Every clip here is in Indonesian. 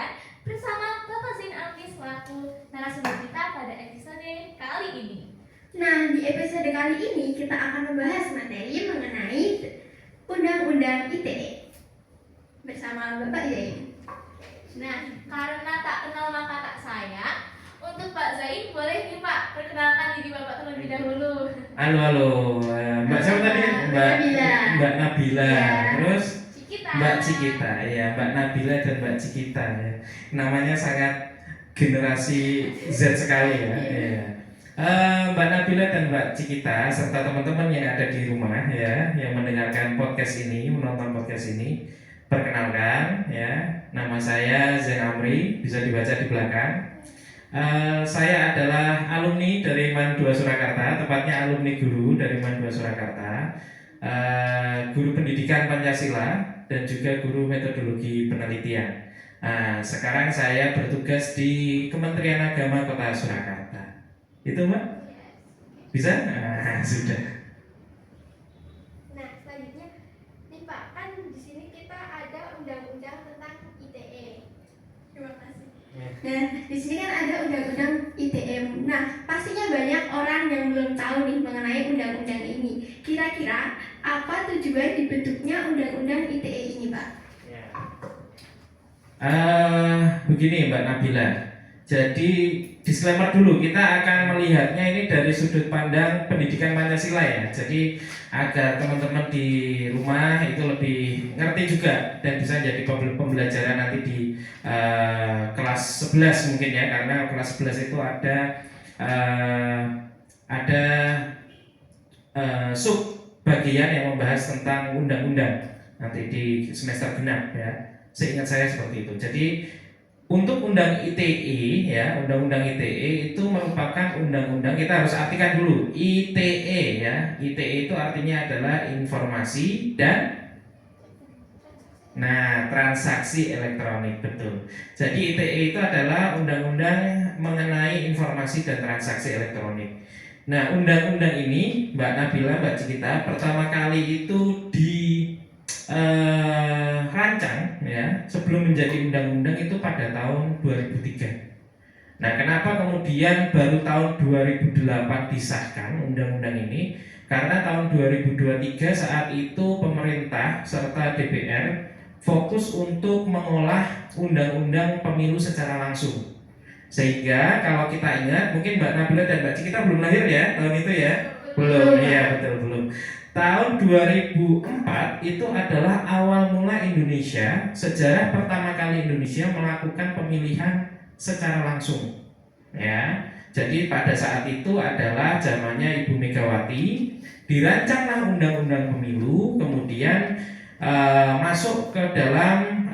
Pendidikan bersama Bapak Zain Amri selaku narasumber kita pada episode kali ini. Nah, di episode kali ini kita akan membahas materi mengenai Undang-Undang ITE bersama Bapak Zain. Nah, karena tak kenal maka tak sayang, untuk Pak Zain boleh nih Pak perkenalkan diri Bapak terlebih dahulu. Halo, Mbak siapa tadi? Mbak Nabila. Ya. Terus Cikita. Mbak Cikita, ya Mbak Nabila dan Mbak Cikita. Ya. Namanya sangat generasi Z sekali ya. Ya. Mbak Nabila dan Mbak Cikita serta teman-teman yang ada di rumah ya, yang mendengarkan podcast ini, menonton podcast ini, perkenalkan ya, nama saya Zain Amri, bisa dibaca di belakang. Saya adalah alumni dari MAN 2 Surakarta, tepatnya alumni guru dari MAN 2 Surakarta, guru pendidikan Pancasila dan juga guru metodologi penelitian. Sekarang saya bertugas di Kementerian Agama Kota Surakarta. Itu Mbak? Bisa? Sudah. Nah, selanjutnya nih Pak, kan di sini kita ada undang-undang tentang ITE. Terima kasih. Nah, di sini kan ada undang-undang ITE. Nah, pastinya banyak orang yang belum tahu nih mengenai undang-undang ini. Kira-kira apa tujuan dibentuknya undang-undang ITE ini, Pak? Begini Mbak Nabila. Jadi disclaimer dulu, kita akan melihatnya ini dari sudut pandang pendidikan Pancasila ya. Jadi agar teman-teman di rumah itu lebih ngerti juga dan bisa jadi pembelajaran nanti di kelas 11 mungkin ya, karena kelas 11 itu ada sub bagian yang membahas tentang undang-undang nanti di semester genap ya. Seingat saya seperti itu. Jadi untuk undang ITE ya, undang-undang ITE itu merupakan undang-undang, kita harus artikan dulu ITE ya. ITE itu artinya adalah informasi dan transaksi elektronik, betul. Jadi ITE itu adalah undang-undang mengenai informasi dan transaksi elektronik. Nah, undang-undang ini Mbak Nabila, Mbak Cikita, pertama kali itu rancang ya sebelum menjadi undang-undang itu pada tahun 2003. Nah, kenapa kemudian baru tahun 2008 disahkan undang-undang ini? Karena tahun 2023 saat itu pemerintah serta DPR fokus untuk mengolah undang-undang pemilu secara langsung. Sehingga kalau kita ingat, mungkin Mbak Nabila dan Mbak Cikita belum lahir ya tahun itu ya? Belum, iya betul belum. Tahun 2004 itu adalah awal mula Indonesia, sejarah pertama kali Indonesia melakukan pemilihan secara langsung. Ya, jadi pada saat itu adalah zamannya Ibu Megawati, dirancanglah undang-undang pemilu, kemudian masuk ke dalam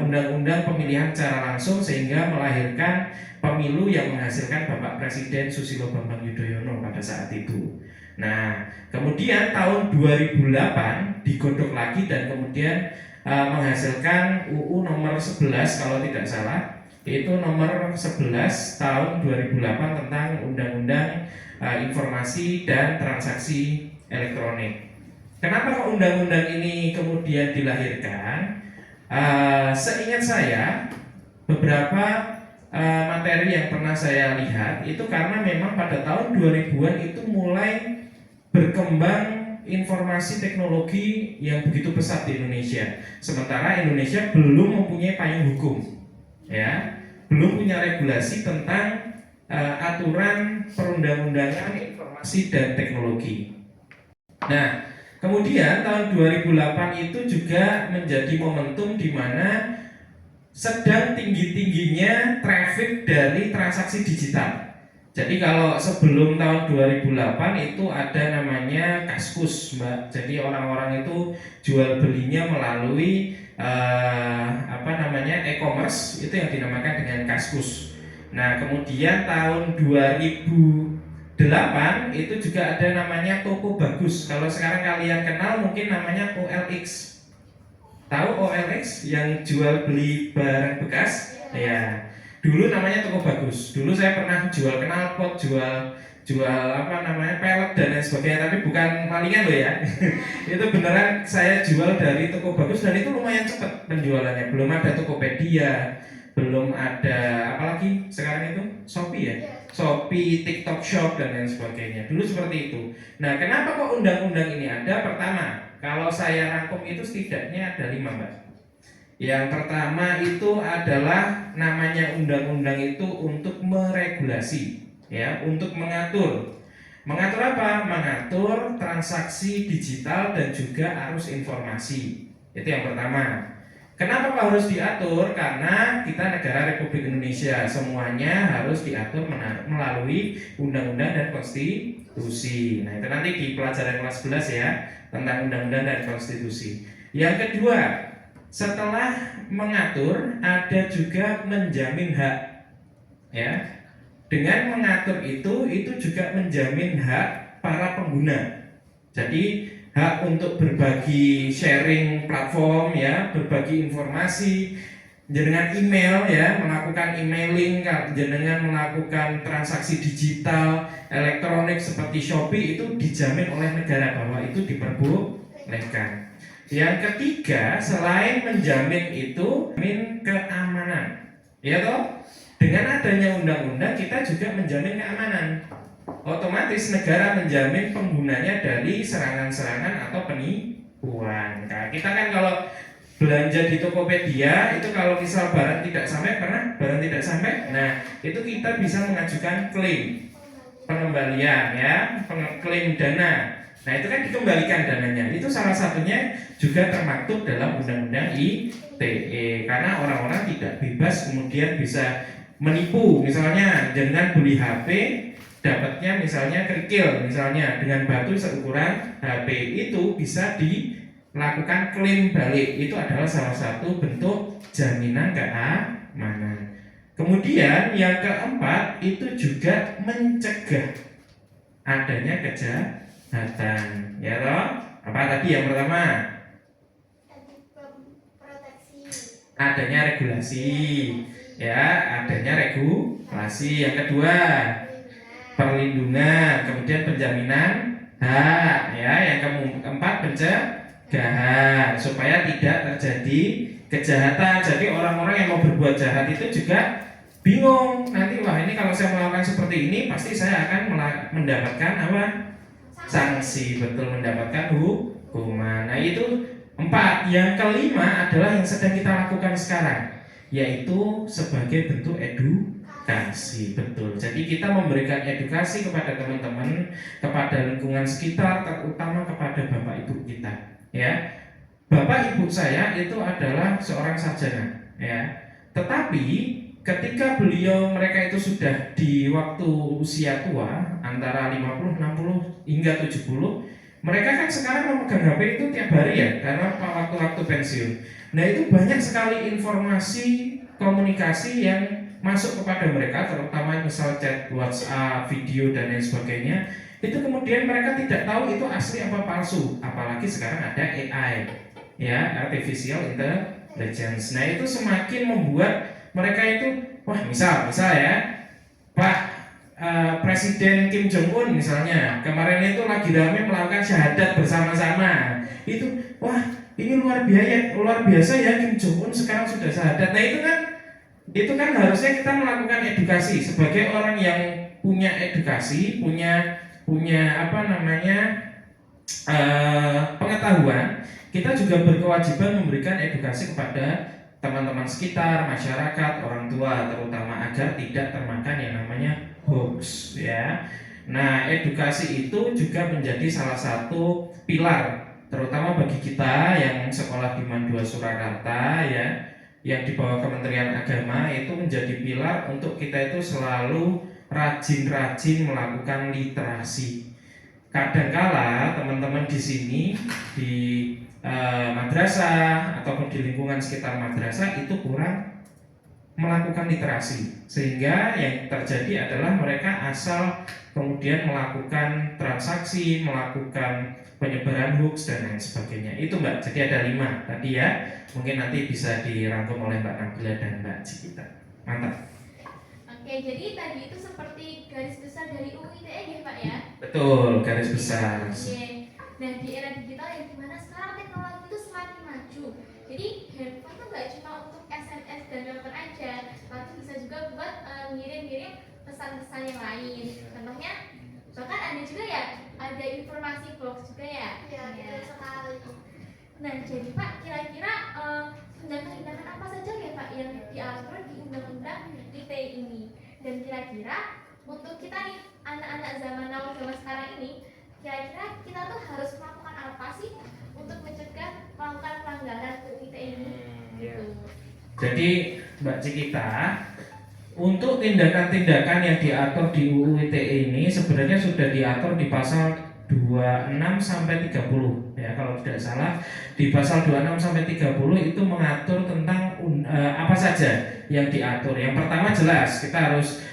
undang-undang pemilihan secara langsung sehingga melahirkan pemilu yang menghasilkan Bapak Presiden Susilo Bambang Yudhoyono pada saat itu. Nah, kemudian tahun 2008 digodok lagi dan kemudian menghasilkan UU nomor 11 kalau tidak salah, yaitu nomor 11 tahun 2008 tentang Undang-Undang Informasi dan Transaksi Elektronik. Kenapa kok undang-undang ini kemudian dilahirkan? Seingat saya, beberapa materi yang pernah saya lihat itu karena memang pada tahun 2000-an itu mulai berkembang informasi teknologi yang begitu pesat di Indonesia. Sementara Indonesia belum mempunyai payung hukum, ya, belum punya regulasi tentang aturan perundang-undangan informasi dan teknologi. Nah, kemudian tahun 2008 itu juga menjadi momentum di mana sedang tinggi-tingginya traffic dari transaksi digital. Jadi kalau sebelum tahun 2008 itu ada namanya Kaskus, Mbak. Jadi orang-orang itu jual belinya melalui e-commerce, itu yang dinamakan dengan Kaskus. Nah, kemudian tahun 2008 itu juga ada namanya Toko Bagus. Kalau sekarang kalian kenal mungkin namanya OLX. Tahu OLX yang jual beli barang bekas? Ya. Dulu namanya Toko Bagus. Dulu saya pernah jual knalpot, jual pelet dan lain sebagainya, tapi bukan malingan loh ya. Itu beneran saya jual dari Toko Bagus dan itu lumayan cepat penjualannya. Belum ada Tokopedia, belum ada apalagi sekarang itu Shopee ya, Shopee, TikTok Shop dan lain sebagainya. Dulu seperti itu. Nah, kenapa kok undang-undang ini ada? Pertama, kalau saya rangkum itu setidaknya ada 5, Mbak. Yang pertama itu adalah namanya undang-undang itu untuk meregulasi, ya, untuk mengatur. Mengatur apa? Mengatur transaksi digital dan juga arus informasi. Itu yang pertama. Kenapa Pak harus diatur? Karena kita negara Republik Indonesia, semuanya harus diatur melalui undang-undang dan konstitusi. Nah, itu nanti di pelajaran kelas 11 ya, tentang undang-undang dan konstitusi. Yang kedua, setelah mengatur ada juga menjamin hak. Ya. Dengan mengatur itu juga menjamin hak para pengguna. Jadi hak untuk berbagi sharing platform ya, berbagi informasi, dengan email ya, melakukan emailing, dengan melakukan transaksi digital, elektronik seperti Shopee itu dijamin oleh negara bahwa itu diperbolehkan. Yang ketiga, selain menjamin itu, menjamin keamanan, ya toh? Dengan adanya undang-undang kita juga menjamin keamanan. Otomatis negara menjamin penggunanya dari serangan-serangan atau penipuan. Nah, kita kan kalau belanja di Tokopedia itu kalau misal barang tidak sampai, nah itu kita bisa mengajukan klaim pengembalian ya, klaim dana. Nah itu kan dikembalikan dananya. Itu salah satunya juga termaktub dalam undang-undang ITE, karena orang-orang tidak bebas kemudian bisa menipu, misalnya dengan beli HP dapatnya misalnya kerikil, misalnya dengan batu seukuran HP itu bisa dilakukan klaim balik. Itu adalah salah satu bentuk jaminan keamanan. Kemudian yang keempat itu juga mencegah adanya kejahatan, ya toh? Apa tadi yang pertama? Adanya regulasi. Ya, adanya regulasi. Yang kedua, perlindungan, kemudian penjaminan hak, ya. Yang keempat, pencegahan supaya tidak terjadi kejahatan. Jadi orang-orang yang mau berbuat jahat itu juga bingung nanti, wah ini kalau saya melakukan seperti ini pasti saya akan mendapatkan apa? Sanksi, betul, mendapatkan hukuman. Nah itu 4. Yang kelima adalah yang sedang kita lakukan sekarang, yaitu sebagai bentuk edukasi, betul. Jadi kita memberikan edukasi kepada teman-teman, kepada lingkungan sekitar, terutama kepada bapak ibu kita. Ya, bapak ibu saya itu adalah seorang sarjana, ya. Tetapi ketika mereka itu sudah di waktu usia tua antara 50, 60 hingga 70, mereka kan sekarang memegang HP itu tiap hari ya, karena waktu-waktu pensiun. Nah itu banyak sekali informasi komunikasi yang masuk kepada mereka, terutama misal chat, WhatsApp, video dan lain sebagainya. Itu kemudian mereka tidak tahu itu asli apa palsu. Apalagi sekarang ada AI, ya, artificial intelligence. Nah itu semakin membuat mereka itu, wah misal ya, Pak Presiden Kim Jong Un misalnya kemarin itu lagi ramai melakukan syahadat bersama-sama. Itu wah ini luar biasa ya, Kim Jong Un sekarang sudah syahadat. Nah itu kan harusnya kita melakukan edukasi sebagai orang yang punya edukasi, punya pengetahuan. Kita juga berkewajiban memberikan edukasi kepada teman-teman sekitar, masyarakat, orang tua terutama, agar tidak termakan yang namanya hoax, ya. Nah, edukasi itu juga menjadi salah satu pilar terutama bagi kita yang sekolah di Mandua Surakarta, ya, yang di bawah Kementerian Agama. Itu menjadi pilar untuk kita itu selalu rajin-rajin melakukan literasi. Kadangkala teman-teman di sini di madrasah ataupun di lingkungan sekitar madrasah itu kurang melakukan literasi, sehingga yang terjadi adalah mereka asal kemudian melakukan transaksi, melakukan penyebaran hoax dan lain sebagainya. Itu Mbak, jadi ada 5 tadi ya, mungkin nanti bisa dirangkum oleh Mbak Nabila dan Mbak Cikita. Mantap. Oke, jadi tadi itu seperti garis besar dari UU ITE ya Pak ya? Betul, garis besar. Oke. Nah di era digital yang dimana sekarang teknologi itu semakin maju. Jadi handphone itu nggak cuma untuk SMS dan telepon aja, juga buat ngirim-ngirim pesan-pesan yang lain. Contohnya bahkan ada juga ya, ada informasi box juga ya. Iya, betul sekali. Nah, jadi Pak, kira-kira tindakan-tindakan apa saja ya Pak yang diatur di Undang-Undang ITE ini? Dan kira-kira untuk kita nih, anak-anak zaman now, zaman sekarang ini, kira-kira kita tuh harus melakukan apa sih untuk mencegah melakukan pelanggaran UU ITE ini? Gitu. Jadi Mbak Cikita, untuk tindakan-tindakan yang diatur di UU ITE ini sebenarnya sudah diatur di pasal 26 sampai 30 ya, kalau tidak salah di pasal 26 sampai 30 itu mengatur tentang apa saja yang diatur. Yang pertama jelas kita harus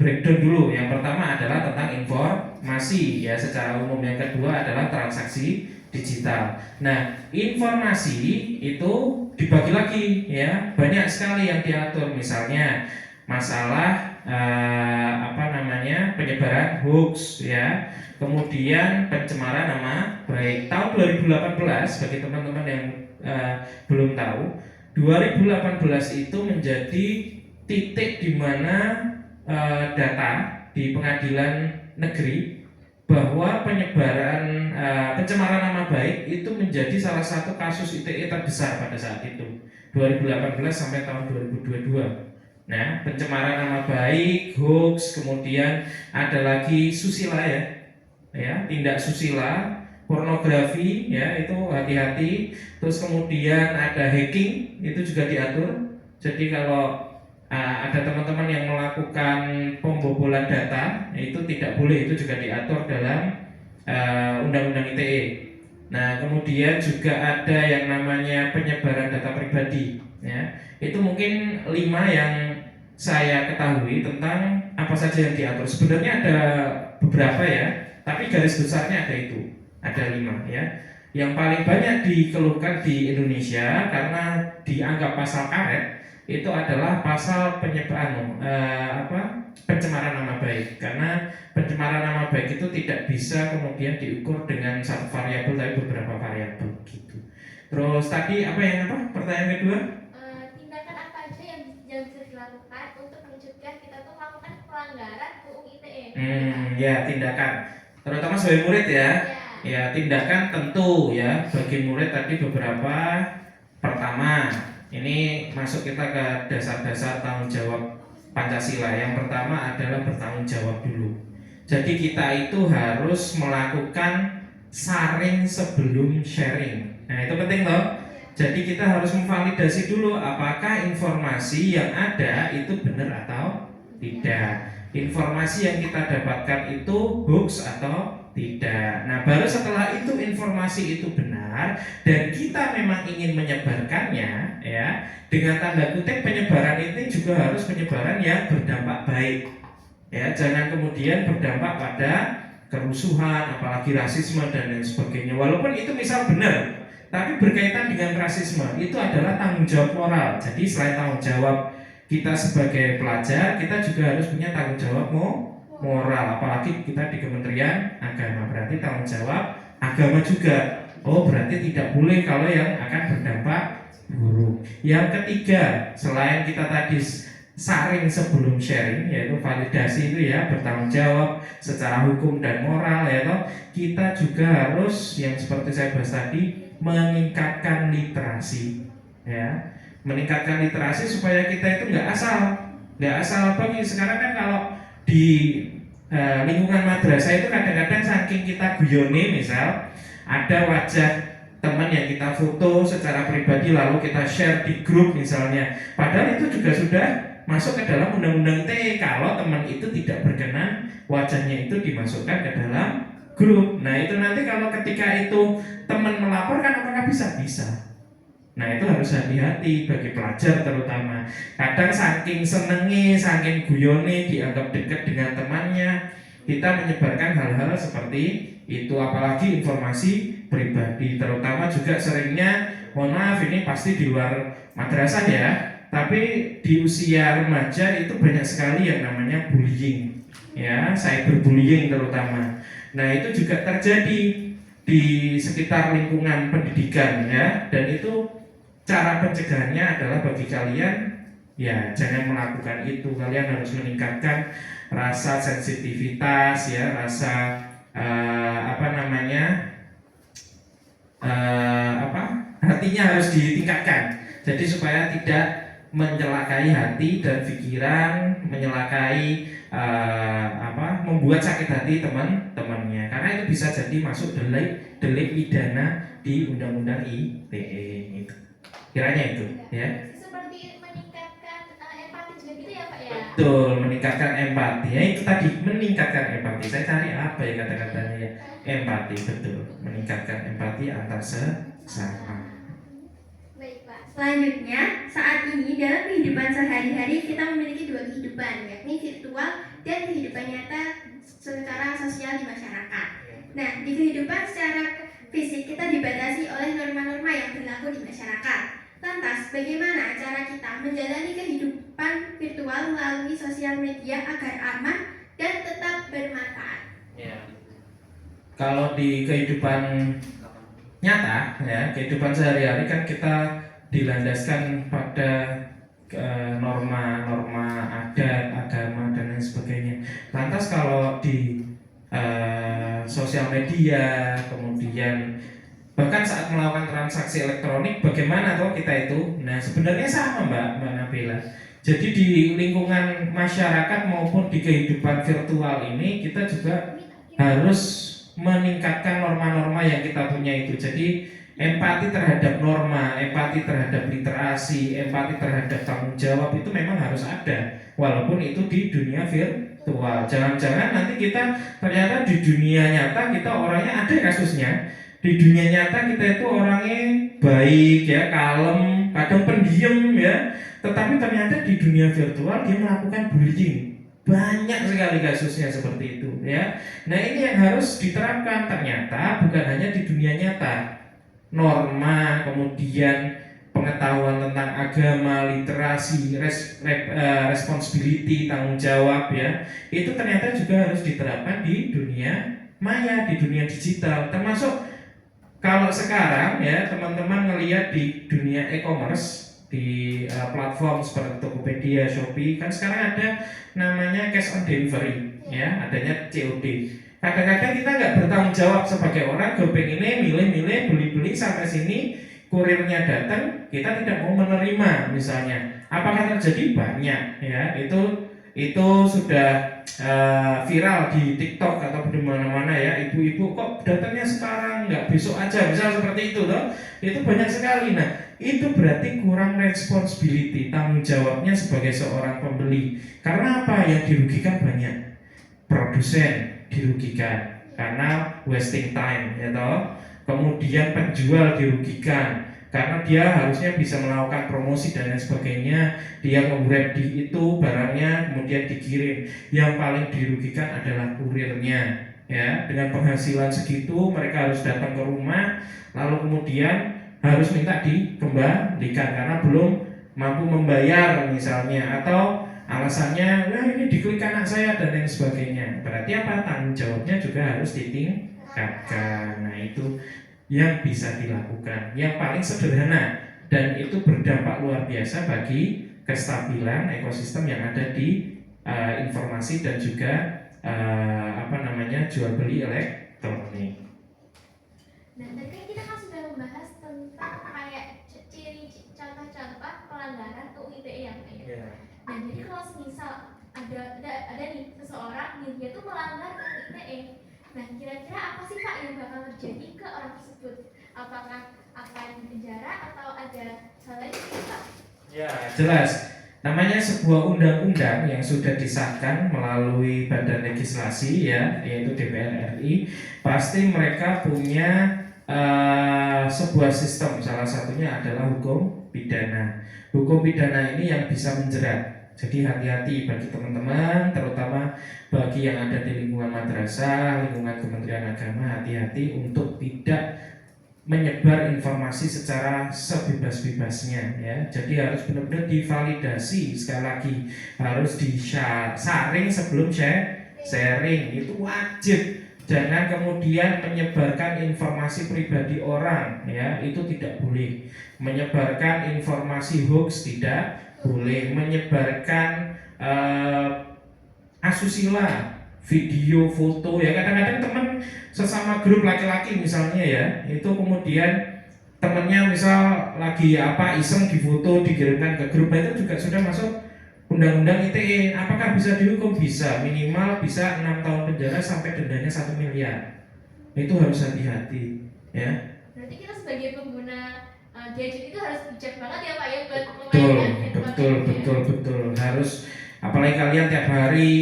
breakdown dulu. Yang pertama adalah tentang informasi ya secara umum. Yang kedua adalah transaksi digital. Nah, informasi itu dibagi lagi ya, banyak sekali yang diatur. Misalnya masalah penyebaran hoax ya, kemudian pencemaran nama baik. Tahun 2018 bagi teman-teman yang belum tahu, 2018 itu menjadi titik di mana data di pengadilan negeri bahwa penyebaran pencemaran nama baik itu menjadi salah satu kasus ITE terbesar pada saat itu, 2018 sampai tahun 2022. Nah, pencemaran nama baik, hoax, kemudian ada lagi susila ya, tindak susila, pornografi ya, itu hati-hati. Terus kemudian ada hacking, itu juga diatur. Jadi kalau ada teman-teman yang melakukan pembobolan data, itu tidak boleh, itu juga diatur dalam Undang-Undang ITE. Nah, kemudian juga ada yang namanya penyebaran data pribadi ya. Itu mungkin 5 yang saya ketahui tentang apa saja yang diatur. Sebenarnya ada beberapa ya, tapi garis besarnya ada itu, ada 5 ya. Yang paling banyak dikeluhkan di Indonesia karena dianggap pasal karet itu adalah pasal pencemaran nama baik. Karena pencemaran nama baik itu tidak bisa kemudian diukur dengan satu variabel, tapi beberapa variabel gitu. Terus tadi pertanyaan kedua? Tindakan apa aja yang bisa dilakukan untuk mencegah kita tuh melakukan pelanggaran UU ITE? Ya, tindakan terutama sebagai murid ya. Ya, tindakan tentu ya bagi murid tadi beberapa. Pertama, ini masuk kita ke dasar-dasar tanggung jawab Pancasila. Yang pertama adalah bertanggung jawab dulu. Jadi kita itu harus melakukan saring sebelum sharing. Nah, itu penting loh. Jadi kita harus memvalidasi dulu apakah informasi yang ada itu benar atau tidak. Informasi yang kita dapatkan itu hoax atau tidak. Nah, baru setelah itu informasi itu benar dan kita memang ingin menyebarkannya ya, dengan tanda kutip penyebaran ini juga harus penyebaran yang berdampak baik. Ya, jangan kemudian berdampak pada kerusuhan, apalagi rasisme dan lain sebagainya. Walaupun itu misal benar, tapi berkaitan dengan rasisme itu adalah tanggung jawab moral. Jadi selain tanggung jawab kita sebagai pelajar, kita juga harus punya tanggung jawab moral. Apalagi kita di Kementerian Agama, berarti tanggung jawab agama juga. Oh, berarti tidak boleh kalau yang akan berdampak buruk. Yang ketiga, selain kita tadi saring sebelum sharing, yaitu validasi itu ya, bertanggung jawab secara hukum dan moral ya toh, kita juga harus yang seperti saya bahas tadi, meningkatkan literasi ya. Meningkatkan literasi supaya kita itu nggak asal bagi. Sekarang kan kalau di lingkungan madrasah itu kadang-kadang saking kita guyone, misal ada wajah teman yang kita foto secara pribadi lalu kita share di grup misalnya, padahal itu juga sudah masuk ke dalam undang-undang ITE kalau teman itu tidak berkenan wajahnya itu dimasukkan ke dalam grup. Nah, itu nanti kalau ketika itu teman melaporkan apakah bisa? Nah, itu harus hati-hati bagi pelajar terutama. Kadang saking senengi, saking guyone dianggap dekat dengan temannya, kita menyebarkan hal-hal seperti itu, apalagi informasi pribadi. Terutama juga seringnya, mohon maaf ini pasti di luar madrasah ya, tapi di usia remaja itu banyak sekali yang namanya bullying ya, cyberbullying terutama. Nah, itu juga terjadi di sekitar lingkungan pendidikan ya, dan itu cara pencegahannya adalah bagi kalian ya jangan melakukan itu. Kalian harus meningkatkan rasa sensitivitas, ya, rasa hatinya harus ditingkatkan. Jadi supaya tidak mencelakai hati dan pikiran, menyelakai membuat sakit hati teman-temannya. Karena itu bisa jadi masuk delik pidana di Undang-Undang ITE itu. Kiranya itu, ya. Seperti meningkatkan empati juga gitu ya Pak ya? Betul, meningkatkan empati. Ya itu tadi, meningkatkan empati. Saya cari apa ya kata-katanya ya? Empati, betul. Meningkatkan empati antar sesama. Baik Pak. Selanjutnya, saat ini dalam kehidupan sehari-hari kita memiliki dua kehidupan, yakni virtual dan kehidupan nyata secara sosial di masyarakat. Nah, di kehidupan secara fisik kita dibatasi oleh norma-norma yang berlaku di masyarakat. Lantas, bagaimana cara kita menjalani kehidupan virtual melalui sosial media agar aman dan tetap bermanfaat? Ya. Kalau di kehidupan nyata, ya, kehidupan sehari-hari kan kita dilandaskan pada norma-norma adat, agama dan lain sebagainya. Lantas kalau di sosial media, kemudian bahkan saat melakukan transaksi elektronik, bagaimana toh kita itu? Nah, sebenarnya sama Mbak Nabila. Jadi di lingkungan masyarakat maupun di kehidupan virtual ini kita juga harus meningkatkan norma-norma yang kita punya itu. Jadi empati terhadap norma, empati terhadap literasi, empati terhadap tanggung jawab itu memang harus ada, walaupun itu di dunia virtual. Jangan-jangan nanti kita ternyata di dunia nyata kita orangnya ada kasusnya. Di dunia nyata kita itu orangnya baik, ya, kalem, kadang pendiam, ya, tetapi ternyata di dunia virtual dia melakukan bullying. Banyak sekali kasusnya seperti itu, ya. Nah, ini yang harus diterapkan. Ternyata bukan hanya di dunia nyata. Norma, kemudian pengetahuan tentang agama, literasi, responsibility, tanggung jawab, ya, itu ternyata juga harus diterapkan di dunia maya, di dunia digital. Termasuk kalau sekarang, ya, teman-teman ngelihat di dunia e-commerce, di platform seperti Tokopedia, Shopee, kan sekarang ada namanya cash on delivery, ya, adanya COD. Kadang-kadang kita nggak bertanggung jawab sebagai orang, gopeng ini milih-milih, beli-beli sampai sini, kurirnya datang, kita tidak mau menerima misalnya. Apakah terjadi? Banyak, ya, itu sudah viral di TikTok atau di mana-mana, ya. Ibu-ibu kok datangnya sekarang, nggak besok aja, misal seperti itu toh. Itu banyak sekali. Nah, itu berarti kurang responsibility, tanggung jawabnya sebagai seorang pembeli. Karena apa? Yang dirugikan banyak. Produsen dirugikan karena wasting time, ya toh. Kemudian penjual dirugikan karena dia harusnya bisa melakukan promosi dan lain sebagainya. Dia nge-wrap di itu barangnya, kemudian dikirim. Yang paling dirugikan adalah kurirnya, ya. Dengan penghasilan segitu mereka harus datang ke rumah, lalu kemudian harus minta dikembalikan karena belum mampu membayar misalnya, atau alasannya, nah ini diklik anak saya dan lain sebagainya. Berarti apa? Tanggung jawabnya juga harus ditingkatkan. Nah, itu yang bisa dilakukan, yang paling sederhana, dan itu berdampak luar biasa bagi kestabilan ekosistem yang ada di informasi dan juga jual beli elektronik. Nah, tadi kan kita kan sudah membahas tentang kayak ciri contoh-contoh pelanggaran UU ITE yang kayak. Yeah. Nah, jadi kalau misal ada nih seseorang dia tuh melanggar UU ITE. Nah, kira-kira apa sih Pak yang bakal terjadi ke orang tersebut? Apakah akan dipenjara atau ada hal lain Pak? Ya, jelas. Namanya sebuah undang-undang yang sudah disahkan melalui badan legislasi, ya, yaitu DPR RI, pasti mereka punya sebuah sistem. Salah satunya adalah hukum pidana. Hukum pidana ini yang bisa menjerat. Jadi hati-hati bagi teman-teman, terutama bagi yang ada di lingkungan madrasah, lingkungan Kementerian Agama, hati-hati untuk tidak menyebar informasi secara sebebas-bebasnya, ya. Jadi harus benar-benar divalidasi, sekali lagi harus disaring sebelum sharing, itu wajib. Jangan kemudian menyebarkan informasi pribadi orang, ya, itu tidak boleh. Menyebarkan informasi hoax tidak boleh menyebarkan asusila, video, foto ya. Kadang-kadang teman sesama grup laki-laki misalnya ya, itu kemudian temennya misal lagi apa iseng difoto dikirimkan ke grup, itu juga sudah masuk undang-undang ITE. Apakah bisa dihukum? Bisa, minimal bisa 6 tahun penjara sampai dendanya 1 miliar. Itu harus hati-hati ya. Berarti kita sebagai pengguna gadget itu harus bijak banget ya Pak ya buat Betul, memainkan handphone gitu ya. betul. Harus, apalagi kalian tiap hari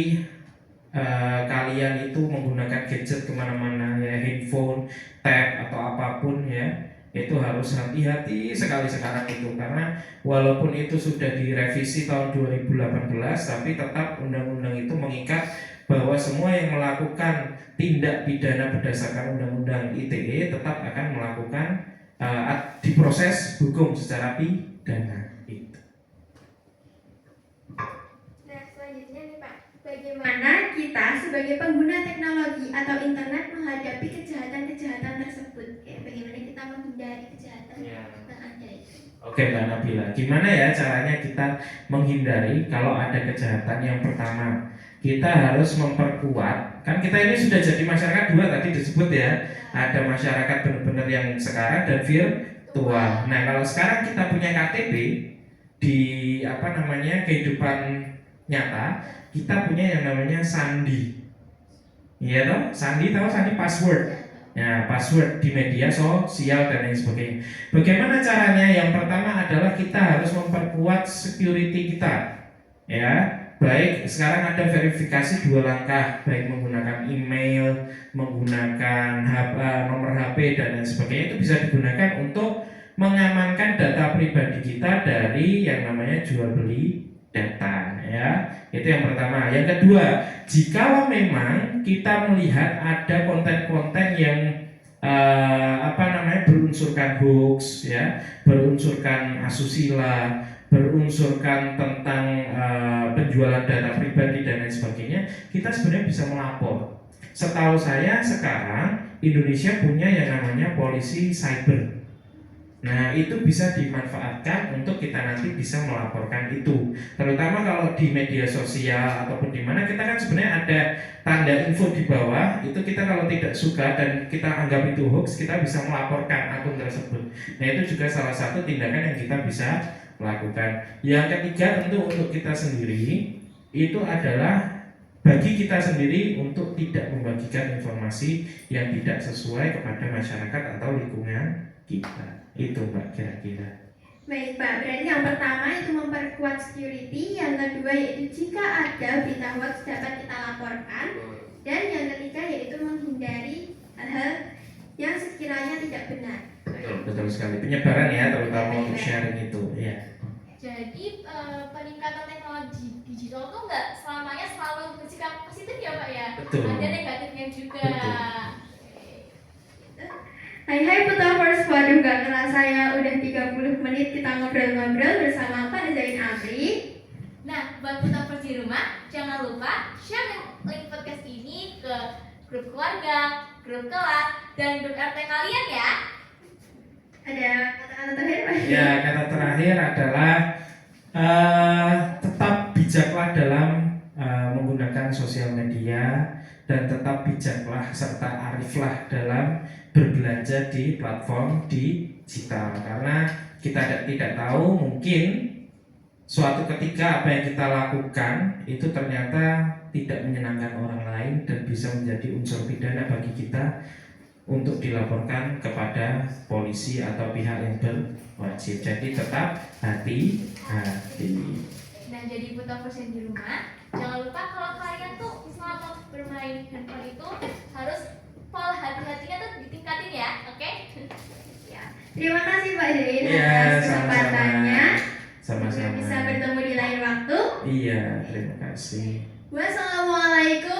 kalian itu menggunakan gadget kemana-mana ya, handphone, tab atau apapun ya, itu harus hati-hati sekali sekarang itu, karena walaupun itu sudah direvisi tahun 2018, tapi tetap undang-undang itu mengikat bahwa semua yang melakukan tindak pidana berdasarkan undang-undang ITE tetap akan melakukan diproses hukum secara pidana. Itu. Nah, selanjutnya nih Pak, bagaimana kita sebagai pengguna teknologi atau internet menghadapi kejahatan-kejahatan tersebut? Bagaimana kita menghindari kejahatan yang ada itu? Oke Mbak Nabila, gimana ya caranya kita menghindari kalau ada kejahatan? Yang pertama, kita harus memperkuat, kan kita ini sudah jadi masyarakat dua tadi disebut ya, ada masyarakat benar-benar yang sekarang dan virtual. Nah, kalau sekarang kita punya KTP di kehidupan nyata, kita punya yang namanya sandi. Iya toh? Sandi, tahu sandi password. Ya, password di media sosial dan lain sebagainya. Bagaimana caranya? Yang pertama adalah kita harus memperkuat security kita. Ya, baik sekarang ada verifikasi 2 langkah, baik menggunakan email, menggunakan nomor HP dan lain sebagainya. Itu bisa digunakan untuk mengamankan data pribadi kita dari yang namanya jual beli data ya. Itu yang pertama. Yang kedua, jika memang kita melihat ada konten-konten yang berunsurkan hoax ya, berunsurkan asusila, berunsurkan tentang penjualan data pribadi dan lain sebagainya, kita sebenarnya bisa melapor. Setahu saya sekarang Indonesia punya yang namanya polisi cyber. Nah, itu bisa dimanfaatkan untuk kita nanti bisa melaporkan itu. Terutama kalau di media sosial ataupun di mana, kita kan sebenarnya ada tanda info di bawah. Itu kita kalau tidak suka dan kita anggap itu hoax, kita bisa melaporkan akun tersebut. Nah, itu juga salah satu tindakan yang kita bisa lakukan. Yang ketiga tentu untuk kita sendiri, itu adalah bagi kita sendiri untuk tidak membagikan informasi yang tidak sesuai kepada masyarakat atau lingkungan kita. Itu Mbak kira-kira. Baik Pak, berarti yang pertama itu memperkuat security, yang kedua yaitu jika ada berita hoax dapat kita laporkan, dan yang ketiga yaitu menghindari hal-hal yang sekiranya tidak benar. Betul sekali, penyebaran ya, terutama untuk sharing itu ya. Jadi peningkatan teknologi digital tuh nggak selamanya selalu bersikap positif ya Pak ya. Betul. Ada negatifnya juga. Betul. Hai Putavers, waduh gak kerasa ya udah 30 menit kita ngobrol-ngobrol bersama Pak Zain Amri. Nah, buat Putavers di rumah, jangan lupa share link podcast ini ke grup keluarga, grup kelas, dan grup RT kalian ya. Ada kata-kata terakhir Pak? Ya, kata terakhir adalah tetap bijaklah dalam menggunakan sosial media, dan tetap bijaklah serta ariflah dalam berbelanja di platform digital, karena kita tidak tahu, mungkin suatu ketika apa yang kita lakukan itu ternyata tidak menyenangkan orang lain dan bisa menjadi unsur pidana bagi kita untuk dilaporkan kepada polisi atau pihak yang berwajib. Jadi tetap hati-hati. Nah, jadi Putavers yang di rumah, jangan lupa kalau kalian tuh selama bermain handphone itu harus hati-hatinya tuh ditingkatin ya, oke? Ya. Terima kasih Pak Zain Iya, atas kesempatannya. Sama-sama. Bisa bertemu di lain waktu. Iya, terima kasih. Wassalamualaikum